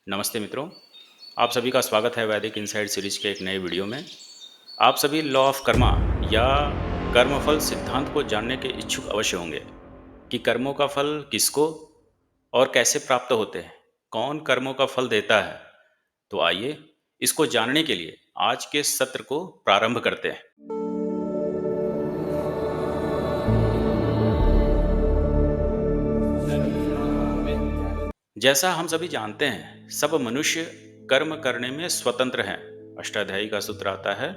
नमस्ते मित्रों, आप सभी का स्वागत है वैदिक इनसाइड सीरीज के एक नए वीडियो में। आप सभी लॉ ऑफ कर्मा या कर्मफल सिद्धांत को जानने के इच्छुक अवश्य होंगे कि कर्मों का फल किसको और कैसे प्राप्त होते हैं, कौन कर्मों का फल देता है। तो आइए इसको जानने के लिए आज के सत्र को प्रारंभ करते हैं। जैसा हम सभी जानते हैं, सब मनुष्य कर्म करने में स्वतंत्र हैं। अष्टाध्यायी का सूत्र आता है,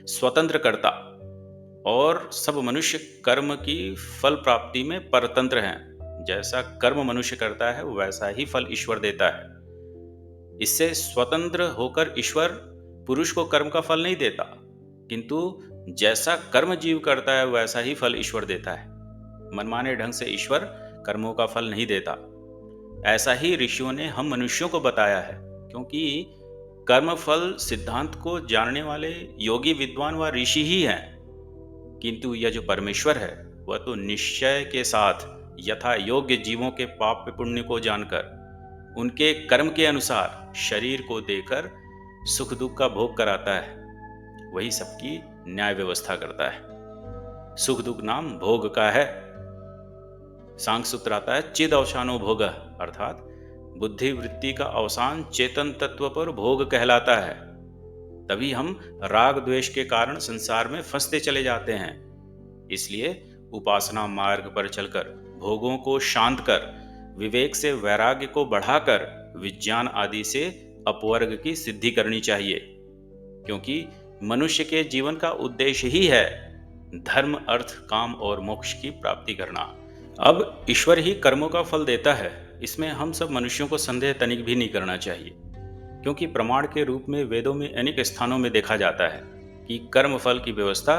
स्वतंत्र कर्ता। और सब मनुष्य कर्म की फल प्राप्ति में परतंत्र हैं। जैसा कर्म मनुष्य करता है वैसा ही फल ईश्वर देता है। इससे स्वतंत्र होकर ईश्वर पुरुष को कर्म का फल नहीं देता, किंतु जैसा कर्म जीव करता है वैसा ही फल ईश्वर देता है। मनमाने ढंग से ईश्वर कर्मों का फल नहीं देता। ऐसा ही ऋषियों ने हम मनुष्यों को बताया है, क्योंकि कर्म फल सिद्धांत को जानने वाले योगी विद्वान व ऋषि ही हैं। किंतु यह जो परमेश्वर है वह तो निश्चय के साथ यथा योग्य जीवों के पाप पुण्य को जानकर उनके कर्म के अनुसार शरीर को देकर सुख दुख का भोग कराता है। वही सबकी न्याय व्यवस्था करता है। सुख दुख नाम भोग का है। सांख्य सूत्र आता है, चिद अवसानो भोग, अर्थात बुद्धि वृत्ति का अवसान चेतन तत्व पर भोग कहलाता है। तभी हम राग द्वेष के कारण संसार में फंसते चले जाते हैं। इसलिए उपासना मार्ग पर चलकर भोगों को शांत कर विवेक से वैराग्य को बढ़ाकर विज्ञान आदि से अपवर्ग की सिद्धि करनी चाहिए, क्योंकि मनुष्य के जीवन का उद्देश्य ही है धर्म अर्थ काम और मोक्ष की प्राप्ति करना। अब ईश्वर ही कर्मों का फल देता है, इसमें हम सब मनुष्यों को संदेह तनिक भी नहीं करना चाहिए, क्योंकि प्रमाण के रूप में वेदों में अनेक स्थानों में देखा जाता है कि कर्म फल की व्यवस्था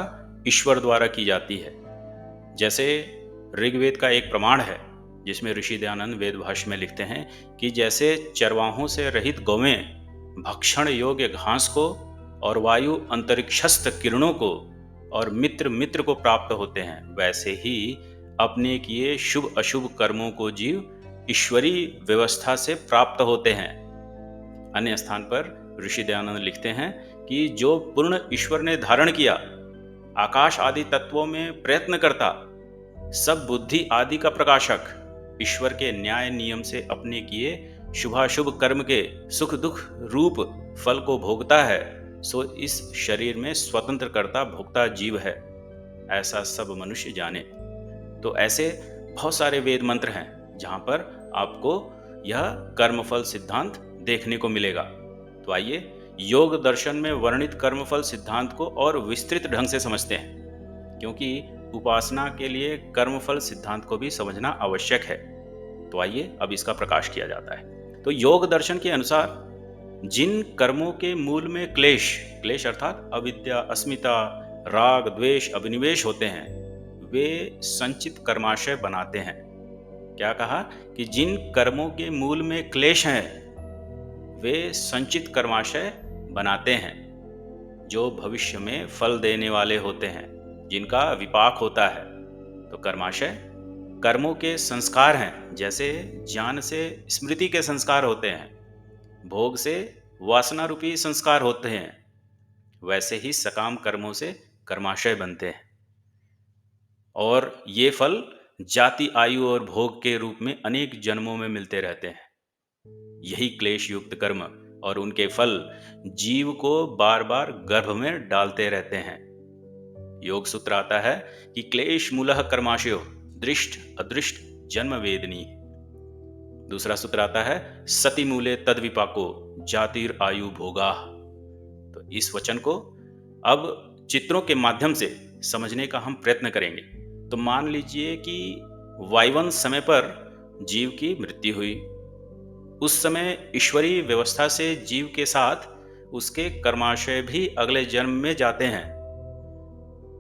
ईश्वर द्वारा की जाती है। जैसे ऋग्वेद का एक प्रमाण है जिसमें ऋषि दयानंद वेद भाष्य में लिखते हैं कि जैसे चरवाहों से रहित गौवें भक्षण योग्य घास को और वायु अंतरिक्षस्थ किरणों को और मित्र मित्र को प्राप्त होते हैं, वैसे ही अपने किए शुभ अशुभ कर्मों को जीव ईश्वरीय व्यवस्था से प्राप्त होते हैं। अन्य स्थान पर ऋषि दयानंद लिखते हैं कि जो पूर्ण ईश्वर ने धारण किया, आकाश आदि तत्वों में प्रयत्न करता, सब बुद्धि आदि का प्रकाशक, ईश्वर के न्याय नियम से अपने किए शुभाशुभ कर्म के सुख दुख रूप फल को भोगता है, सो इस शरीर में स्वतंत्र करता भोक्ता जीव है। ऐसा सब मनुष्य जाने। तो ऐसे बहुत सारे वेद मंत्र हैं जहां पर आपको यह कर्मफल सिद्धांत देखने को मिलेगा। तो आइए योग दर्शन में वर्णित कर्मफल सिद्धांत को और विस्तृत ढंग से समझते हैं, क्योंकि उपासना के लिए कर्मफल सिद्धांत को भी समझना आवश्यक है। तो आइए अब इसका प्रकाश किया जाता है। तो योग दर्शन के अनुसार जिन कर्मों के मूल में क्लेश क्लेश अर्थात अविद्या अस्मिता राग द्वेष अभिनिवेश होते हैं, वे संचित कर्माशय बनाते हैं। क्या कहा कि जिन कर्मों के मूल में क्लेश हैं वे संचित कर्माशय बनाते हैं, जो भविष्य में फल देने वाले होते हैं, जिनका विपाक होता है। तो कर्माशय कर्मों के संस्कार हैं। जैसे ज्ञान से स्मृति के संस्कार होते हैं, भोग से वासना रूपी संस्कार होते हैं, वैसे ही सकाम कर्मों से कर्माशय बनते हैं। और ये फल जाति आयु और भोग के रूप में अनेक जन्मों में मिलते रहते हैं। यही क्लेश युक्त कर्म और उनके फल जीव को बार बार गर्भ में डालते रहते हैं। योग सूत्र आता है कि क्लेश मूलः कर्माशयो दृष्ट अदृष्ट जन्म वेदनी। दूसरा सूत्र आता है सति मूले तद विपाको जातिर आयु भोगा। तो इस वचन को अब चित्रों के माध्यम से समझने का हम प्रयत्न करेंगे। तो मान लीजिए कि वायवन समय पर जीव की मृत्यु हुई। उस समय ईश्वरीय व्यवस्था से जीव के साथ उसके कर्माशय भी अगले जन्म में जाते हैं।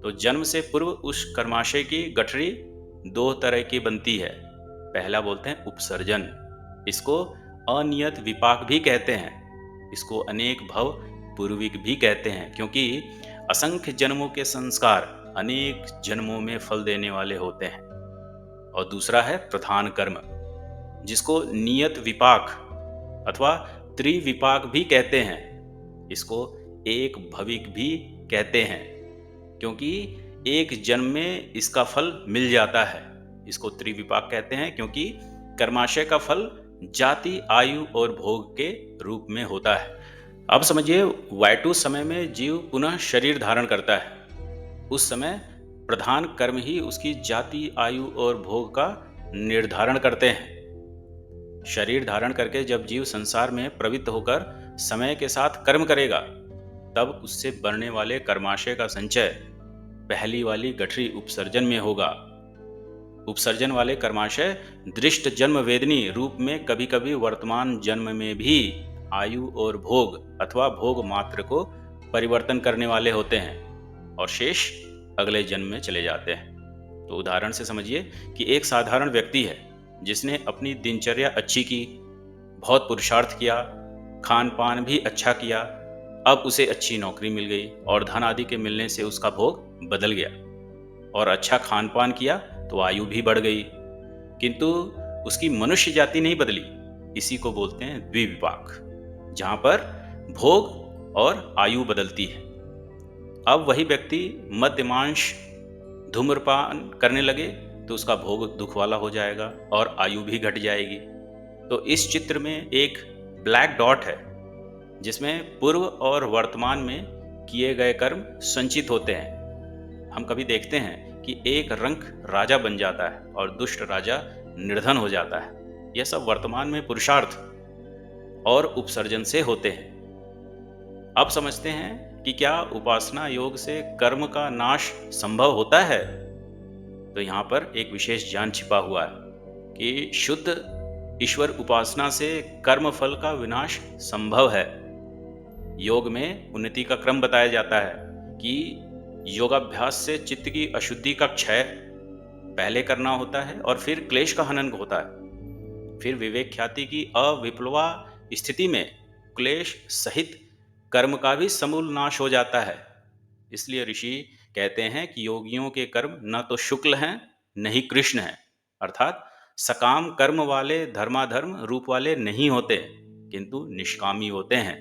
तो जन्म से पूर्व उस कर्माशय की गठरी दो तरह की बनती है। पहला बोलते हैं उपसर्जन, इसको अनियत विपाक भी कहते हैं। इसको अनेक भव पूर्विक भी कहते हैं, क्योंकि असंख्य जन्मों के संस्कार अनेक जन्मों में फल देने वाले होते हैं। और दूसरा है प्रधान कर्म, जिसको नियत विपाक अथवा त्रिविपाक भी कहते हैं। इसको एक भविक भी कहते हैं, क्योंकि एक जन्म में इसका फल मिल जाता है। इसको त्रिविपाक कहते हैं क्योंकि कर्माशय का फल जाति, आयु और भोग के रूप में होता है। अब समझिए, वायटू समय में जीव पुनः शरीर धारण करता है। उस समय प्रधान कर्म ही उसकी जाति, आयु और भोग का निर्धारण करते हैं। शरीर धारण करके जब जीव संसार में प्रवृत्त होकर समय के साथ कर्म करेगा, तब उससे बढ़ने वाले कर्माशय का संचय पहली वाली गठरी उपसर्जन में होगा। उपसर्जन वाले कर्माशय दृष्ट जन्म वेदनी रूप में कभी कभी वर्तमान जन्म में भी आयु और भोग अथवा भोग मात्र को परिवर्तन करने वाले होते हैं और शेष अगले जन्म में चले जाते हैं। तो उदाहरण से समझिए कि एक साधारण व्यक्ति है जिसने अपनी दिनचर्या अच्छी की, बहुत पुरुषार्थ किया, खान पान भी अच्छा किया। अब उसे अच्छी नौकरी मिल गई और धन आदि के मिलने से उसका भोग बदल गया, और अच्छा खान पान किया तो आयु भी बढ़ गई, किंतु उसकी मनुष्य जाति नहीं बदली। इसी को बोलते हैं द्विविपाक, जहां पर भोग और आयु बदलती है। अब वही व्यक्ति मद्यमांश धूम्रपान करने लगे तो उसका भोग दुख वाला हो जाएगा और आयु भी घट जाएगी। तो इस चित्र में एक ब्लैक डॉट है जिसमें पूर्व और वर्तमान में किए गए कर्म संचित होते हैं। हम कभी देखते हैं कि एक रंक राजा बन जाता है और दुष्ट राजा निर्धन हो जाता है। यह सब वर्तमान में पुरुषार्थ और उपसर्जन से होते हैं। अब समझते हैं कि क्या उपासना योग से कर्म का नाश संभव होता है। तो यहाँ पर एक विशेष ज्ञान छिपा हुआ है कि शुद्ध ईश्वर उपासना से कर्म फल का विनाश संभव है। योग में उन्नति का क्रम बताया जाता है कि योगाभ्यास से चित्त की अशुद्धि का क्षय पहले करना होता है और फिर क्लेश का हनन होता है। फिर विवेक ख्याति की अविप्लवा स्थिति में क्लेश सहित कर्म का भी समूल नाश हो जाता है। इसलिए ऋषि कहते हैं कि योगियों के कर्म न तो शुक्ल हैं न ही कृष्ण हैं, अर्थात सकाम कर्म वाले धर्माधर्म रूप वाले नहीं होते, किंतु निष्कामी होते हैं।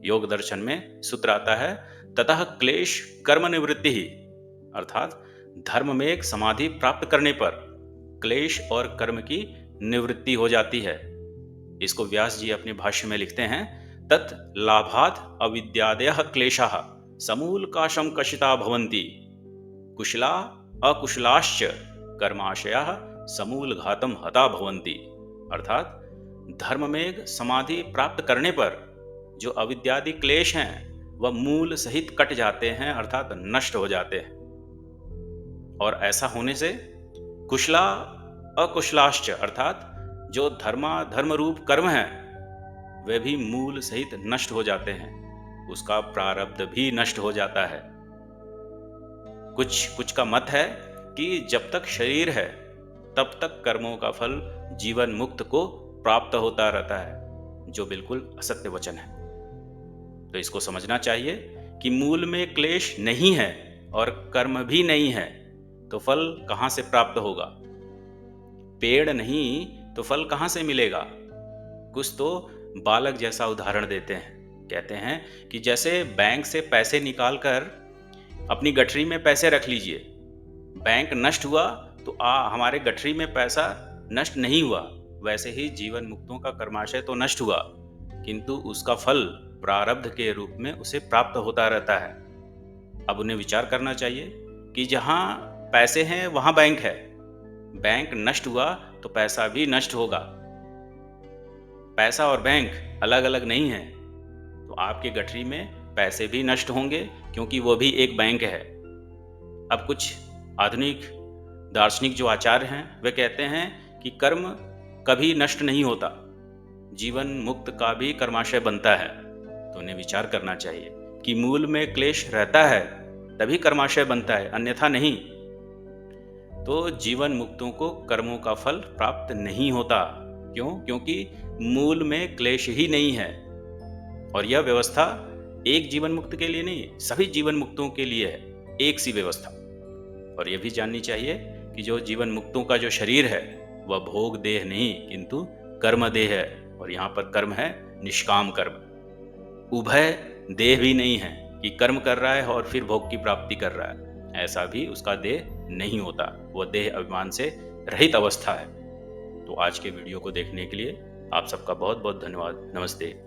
योग दर्शन में सूत्र आता है, ततः क्लेश कर्म निवृत्ति ही, अर्थात धर्म में एक समाधि प्राप्त करने पर क्लेश और कर्म की निवृत्ति हो जाती है। इसको व्यास जी अपने भाष्य में लिखते हैं, तत् लाभात् अविद्यादयः क्लेशाः समूल काशम कशिता भवन्ति कुशला अकुशलाश्च कर्माशयाः समूल घातम हता भवन्ति। अर्थात धर्म में समाधि प्राप्त करने पर जो अविद्यादि क्लेश हैं वह मूल सहित कट जाते हैं, अर्थात नष्ट हो जाते हैं। और ऐसा होने से कुशला अकुशलाश्च, अर्थात जो धर्म रूप कर्म है वे भी मूल सहित नष्ट हो जाते हैं, उसका प्रारब्ध भी नष्ट हो जाता है। कुछ का मत है कि जब तक शरीर है तब तक कर्मों का फल जीवन मुक्त को प्राप्त होता रहता है, जो बिल्कुल असत्य वचन है। तो इसको समझना चाहिए कि मूल में क्लेश नहीं है और कर्म भी नहीं है तो फल कहां से प्राप्त होगा। पेड़ नहीं तो फल कहां से मिलेगा। कुछ तो बालक जैसा उदाहरण देते हैं, कहते हैं कि जैसे बैंक से पैसे निकालकर अपनी गठरी में पैसे रख लीजिए, बैंक नष्ट हुआ तो हमारे गठरी में पैसा नष्ट नहीं हुआ, वैसे ही जीवन मुक्तों का कर्माशय तो नष्ट हुआ, किंतु उसका फल प्रारब्ध के रूप में उसे प्राप्त होता रहता है। अब उन्हें विचार करना चाहिए कि जहां पैसे हैं वहां बैंक है, बैंक नष्ट हुआ तो पैसा भी नष्ट होगा। पैसा और बैंक अलग अलग नहीं है, तो आपके गठरी में पैसे भी नष्ट होंगे क्योंकि वो भी एक बैंक है। अब कुछ आधुनिक दार्शनिक जो आचार्य हैं वे कहते हैं कि कर्म कभी नष्ट नहीं होता, जीवन मुक्त का भी कर्माशय बनता है। तो उन्हें विचार करना चाहिए कि मूल में क्लेश रहता है तभी कर्माशय बनता है, अन्यथा नहीं। तो जीवन मुक्तों को कर्मों का फल प्राप्त नहीं होता। क्यों? क्योंकि मूल में क्लेश ही नहीं है। और यह व्यवस्था एक जीवन मुक्त के लिए नहीं, सभी जीवन मुक्तों के लिए है, एक सी व्यवस्था। और यह भी जाननी चाहिए कि जो जीवन मुक्तों का जो शरीर है वह भोग देह नहीं किंतु कर्म देह है। और यहाँ पर कर्म है निष्काम कर्म। उभय देह भी नहीं है कि कर्म कर रहा है और फिर भोग की प्राप्ति कर रहा है, ऐसा भी उसका देह नहीं होता। वो देह अभिमान से रहित अवस्था है। तो आज के वीडियो को देखने के लिए आप सबका बहुत बहुत धन्यवाद। नमस्ते।